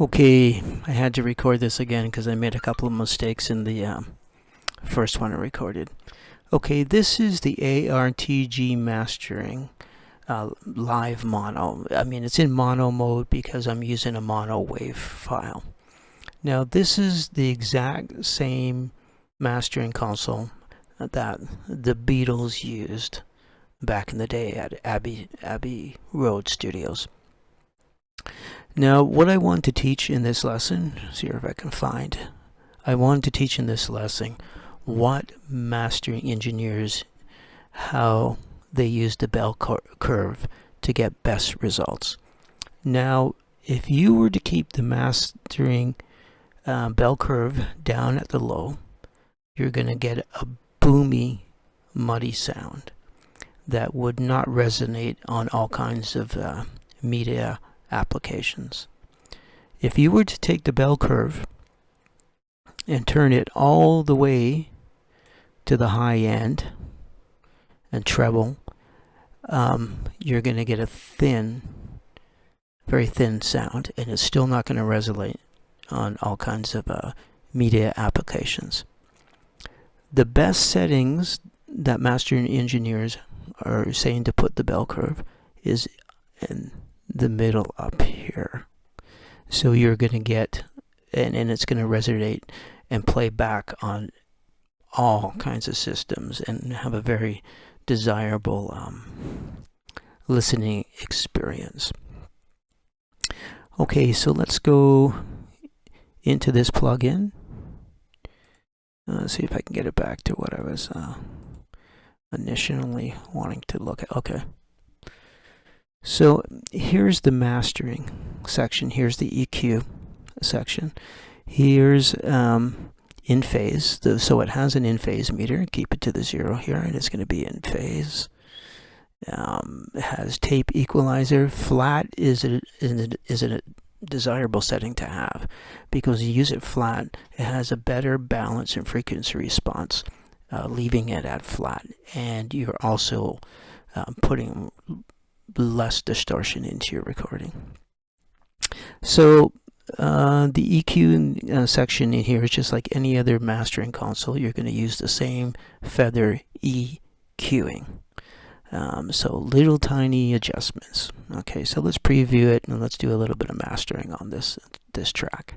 Okay, I had to record this again because I made a couple of mistakes in the first one I recorded. Okay, this is the ARTG Mastering live mono. I mean, it's in mono mode because I'm using a mono wave file. Now, this is the exact same mastering console that the Beatles used back in the day at Abbey Road Studios. Now, what I want to teach in this lesson, see if I can find, I want to teach in this lesson what mastering engineers, how they use the bell curve to get best results. Now, if you were to keep the mastering bell curve down at the low, you're going to get a boomy, muddy sound that would not resonate on all kinds of media applications. If you were to take the bell curve and turn it all the way to the high end and treble, you're going to get a thin, very thin sound, and it's still not going to resonate on all kinds of media applications. The best settings that mastering engineers are saying to put the bell curve is in the middle up here. So you're going to get, and it's going to resonate and play back on all kinds of systems and have a very desirable listening experience. Okay, so let's go into this plugin. See if I can get it back to what I was initially wanting to look at. Okay. So here's the mastering section. Here's the EQ section. Here's in phase. So it has an in phase meter. Keep it to the 0 here, and it's going to be in phase. It has tape equalizer. Flat is a desirable setting to have because you use it flat. It has a better balance and frequency response, leaving it at flat, and you're also putting less distortion into your recording. So the EQ section in here is just like any other mastering console. You're going to use the same feather EQing. So little tiny adjustments. Okay, so let's preview it and let's do a little bit of mastering on this track.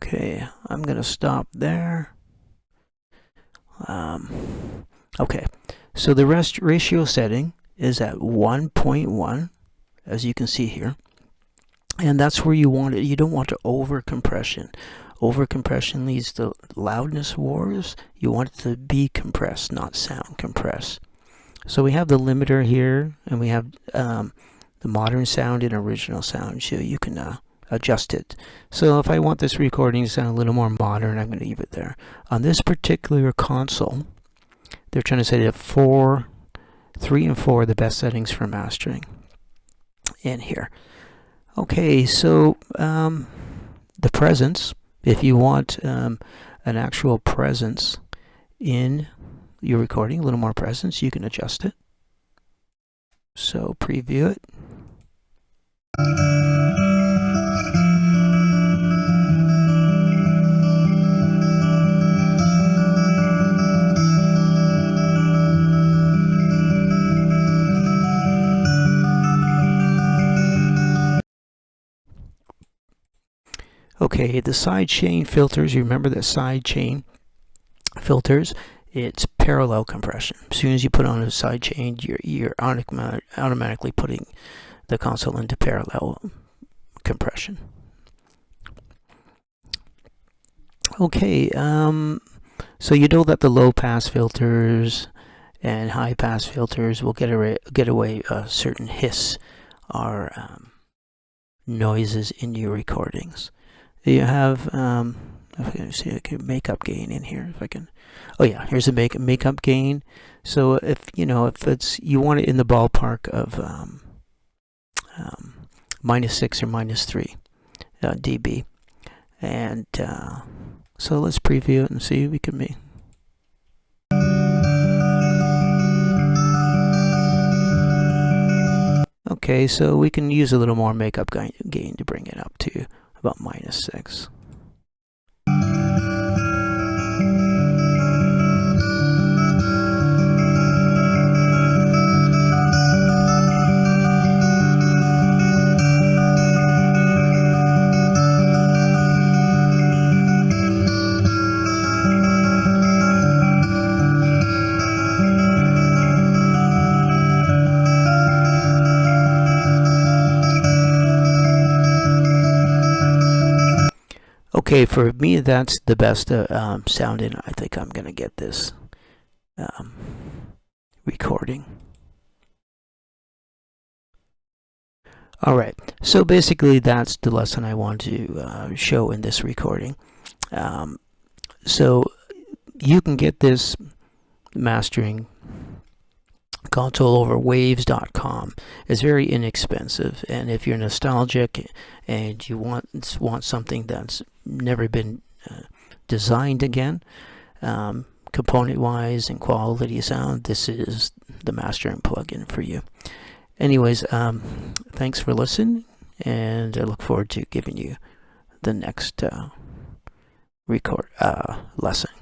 Okay, I'm going to stop there. Okay, so the ratio setting is at 1.1, as you can see here. And that's where you want it. You don't want to over-compression. Over-compression leads to loudness wars. You want it to be compressed, not sound compressed. So we have the limiter here, and we have the modern sound and original sound. So you can adjust it. So if I want this recording to sound a little more modern, I'm going to leave it there. On this particular console, they're trying to set it at 3 and 4 are the best settings for mastering in here. Okay, so the presence, if you want an actual presence in your recording, a little more presence, you can adjust it. So preview it. Okay, the side chain filters, you remember that side chain filters it's parallel compression. As soon as you put on a side chain, you're automatically putting the console into parallel compression. Okay, so you know that the low pass filters and high pass filters will get away certain hiss or noises in your recordings. You have if I see, I can makeup gain in here. If I can, oh yeah, here's a makeup gain. So if it's you want it in the ballpark of -6 or -3 dB, and so let's preview it and see if we can make. Okay, so we can use a little more makeup gain to bring it up to about -6. Okay, for me, that's the best sounding. I think I'm going to get this recording. Alright, so basically that's the lesson I want to show in this recording. So you can get this mastering console over waves.com. It's very inexpensive, and if you're nostalgic and you want something that's never been designed again, component wise and quality sound, this is the mastering plugin for you. Anyways, thanks for listening, and I look forward to giving you the next lesson.